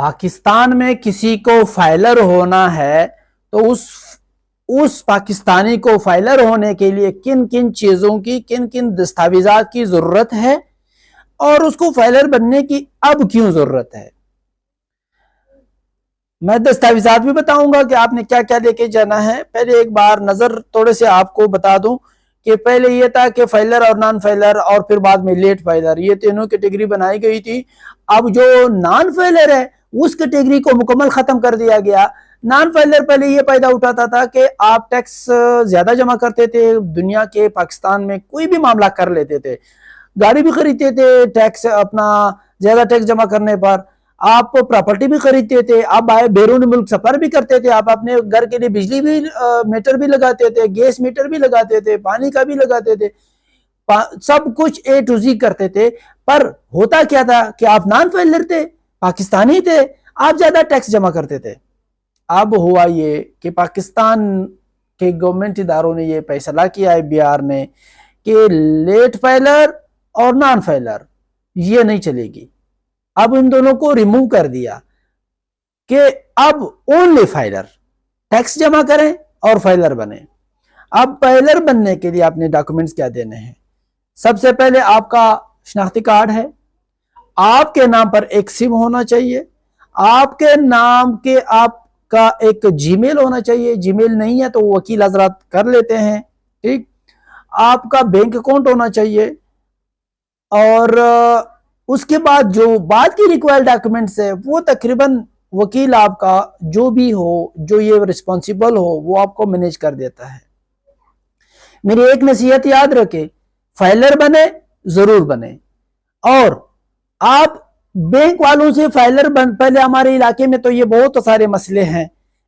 پاکستان میں کسی کو فائلر ہونا ہے تو اس پاکستانی کو فائلر ہونے کے لیے کن کن چیزوں کی کن کن دستاویزات کی ضرورت ہے اور اس کو فائلر بننے کی اب کیوں ضرورت ہے. میں دستاویزات بھی بتاؤں گا کہ آپ نے کیا کیا لے کے جانا ہے. پہلے ایک بار نظر تھوڑے سے آپ کو بتا دوں کہ پہلے یہ تھا کہ فائلر اور نان فائلر اور پھر بعد میں لیٹ فائلر، یہ تینوں کیٹیگری بنائی گئی تھی. اب جو نان فائلر ہے اس کیٹیگری کو مکمل ختم کر دیا گیا. نان فائلر پہلے یہ پیدا اٹھاتا تھا کہ آپ ٹیکس زیادہ جمع کرتے تھے، دنیا کے پاکستان میں کوئی بھی معاملہ کر لیتے تھے، گاڑی بھی خریدتے تھے ٹیکس اپنا زیادہ ٹیکس جمع کرنے پر، آپ پراپرٹی بھی خریدتے تھے، آپ بیرون ملک سفر بھی کرتے تھے، آپ اپنے گھر کے لیے بجلی بھی میٹر بھی لگاتے تھے، گیس میٹر بھی لگاتے تھے، پانی کا بھی لگاتے تھے، سب کچھ اے ٹو زی کرتے تھے. پر ہوتا کیا تھا کہ آپ نان فائلر تھے، پاکستانی تھے، آپ زیادہ ٹیکس جمع کرتے تھے. اب ہوا یہ کہ پاکستان کے گورنمنٹ اداروں نے یہ فیصلہ کیا ہے بہار نے کہ لیٹ فائلر اور نان فائلر یہ نہیں چلے گی. اب ان دونوں کو ریموو کر دیا کہ اب اونلی فائلر ٹیکس جمع کریں اور فائلر بنیں. اب فائلر بننے کے لیے آپ نے ڈاکومنٹس کیا دینے ہیں؟ سب سے پہلے آپ کا شناختی کارڈ ہے، آپ کے نام پر ایک سم ہونا چاہیے، آپ کے نام کے آپ کا ایک جی میل ہونا چاہیے، جی میل نہیں ہے تو وکیل حضرات کر لیتے ہیں، ٹھیک. آپ کا بینک اکاؤنٹ ہونا چاہیے، اور اس کے بعد جو بعد کی ریکوائرڈ ڈاکومنٹس ہے وہ تقریباً وکیل آپ کا جو بھی ہو، جو یہ رسپانسیبل ہو، وہ آپ کو مینیج کر دیتا ہے. میری ایک نصیحت یاد رکھے، فائلر بنے ضرور بنے، اور آپ بینک والوں سے فائلر پہلے ہمارے علاقے میں تو یہ بہت سارے مسئلے ہیں،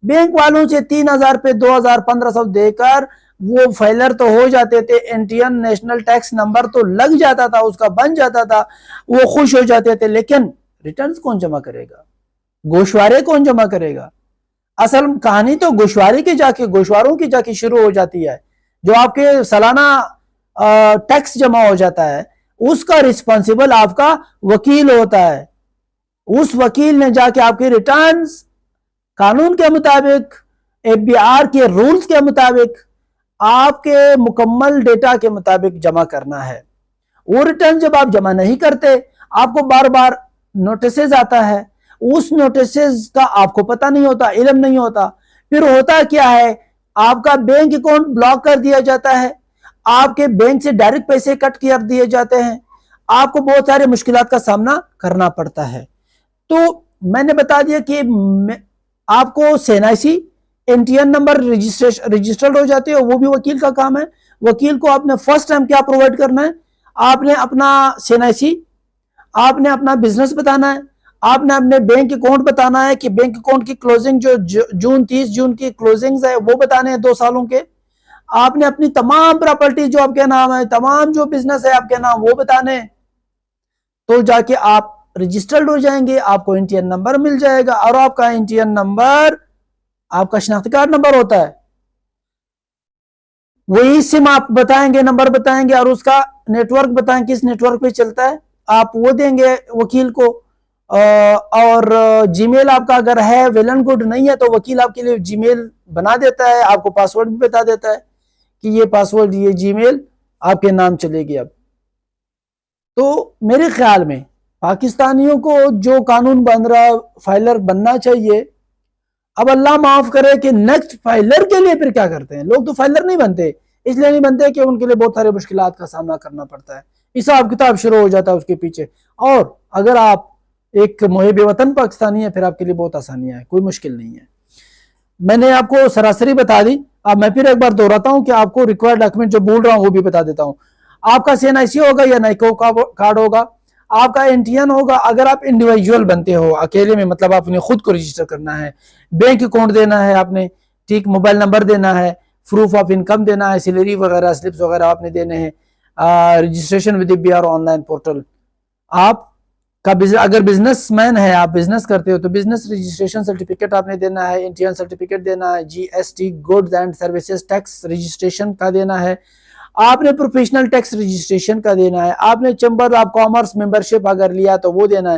بینک والوں سے 3000 پہ 2000 1500 دے کر وہ فائلر تو ہو جاتے تھے، انڈین نیشنل ٹیکس نمبر تو لگ جاتا تھا، اس کا بن جاتا تھا، وہ خوش ہو جاتے تھے، لیکن ریٹرنز کون جمع کرے گا؟ گوشوارے کون جمع کرے گا؟ اصل کہانی تو گوشواروں کی جا کے شروع ہو جاتی ہے. جو آپ کے سالانہ ٹیکس جمع ہو جاتا ہے اس کا رسپانسیبل آپ کا وکیل ہوتا ہے. اس وکیل نے جا کے آپ کے ریٹرنز قانون کے مطابق، FBR کے رولز کے مطابق، آپ کے مکمل ڈیٹا کے مطابق جمع کرنا ہے. وہ ریٹرن جب آپ جمع نہیں کرتے، آپ کو بار بار نوٹسز آتا ہے، اس نوٹسز کا آپ کو پتہ نہیں ہوتا، علم نہیں ہوتا. پھر ہوتا کیا ہے، آپ کا بینک اکاؤنٹ بلاک کر دیا جاتا ہے، آپ کے بینک سے ڈائریکٹ پیسے کٹ کر دیے جاتے ہیں، آپ کو بہت سارے مشکلات کا سامنا کرنا پڑتا ہے. تو میں نے بتا دیا کہ آپ کو SNIC NTN نمبر رجسٹرڈ ہو جاتے ہو، وہ بھی وکیل کا کام ہے. وکیل کو آپ نے فرسٹ ٹائم کیا پرووائڈ کرنا ہے؟ آپ نے اپنا SNIC، آپ نے اپنا بزنس بتانا ہے، آپ نے اپنے بینک اکاؤنٹ بتانا ہے کہ بینک اکاؤنٹ کی کلوزنگ جو 30 جون کی کلوزنگز ہے وہ بتانے ہیں 2 سالوں کے. آپ نے اپنی تمام پراپرٹی جو آپ کے نام ہے، تمام جو بزنس ہے آپ کے نام، وہ بتانے ہیں. تو جا کے آپ رجسٹرڈ ہو جائیں گے، آپ کو NTN نمبر مل جائے گا، اور آپ کا NTN نمبر آپ کا شناختی کارڈ نمبر ہوتا ہے. وہی سم آپ بتائیں گے، نمبر بتائیں گے، اور اس کا نیٹ ورک بتائیں کس نیٹ ورک پہ چلتا ہے، آپ وہ دیں گے وکیل کو. اور جی میل آپ کا اگر ہے ویل اینڈ گڈ، نہیں ہے تو وکیل آپ کے لیے جی میل بنا دیتا ہے، آپ کو پاسورڈ بھی بتا دیتا ہے کہ یہ پاسورڈ، یہ جی میل آپ کے نام چلے گی. اب تو میرے خیال میں پاکستانیوں کو جو قانون بن رہا فائلر بننا چاہیے. اب اللہ معاف کرے کہ نیکسٹ فائلر کے لیے پھر کیا کرتے ہیں لوگ؟ تو فائلر نہیں بنتے، اس لیے نہیں بنتے کہ ان کے لیے بہت سارے مشکلات کا سامنا کرنا پڑتا ہے، حساب کتاب شروع ہو جاتا ہے اس کے پیچھے. اور اگر آپ ایک محب وطن پاکستانی ہے پھر آپ کے لیے بہت آسانیاں ہیں، کوئی مشکل نہیں ہے. میں نے آپ کو سراسری بتا دی. اب میں پھر ایک بار دہراتا ہوں کہ آپ کو ریکوائرڈ ڈاکومنٹ جو بول رہا ہوں وہ بھی بتا دیتا ہوں. آپ کا SNIC ہوگا یا NICO کا کارڈ ہوگا، آپ کا NTN ہوگا. اگر آپ انڈیویجول بنتے ہو اکیلے میں، مطلب آپ نے خود کو رجسٹر کرنا ہے، بینک اکاؤنٹ دینا ہے آپ نے، ٹھیک، موبائل نمبر دینا ہے، پروف آف انکم دینا ہے، سیلری وغیرہ سلپس وغیرہ آپ نے دینے ہیں، registration with FBR on line portal. آپ کا اگر بزنس مین ہے، آپ بزنس کرتے ہو تو بزنس رجسٹریشن سرٹیفکیٹ آپ نے دینا ہے، NTN سرٹیفکیٹ دینا ہے، GST goods and services tax registration کا دینا ہے، آپ نے پروفیشنل ٹیکس رجسٹریشن کا دینا ہے، آپ نے چیمبر آف کامرس ممبرشپ اگر لیا تو وہ دینا ہے.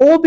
OP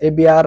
ABR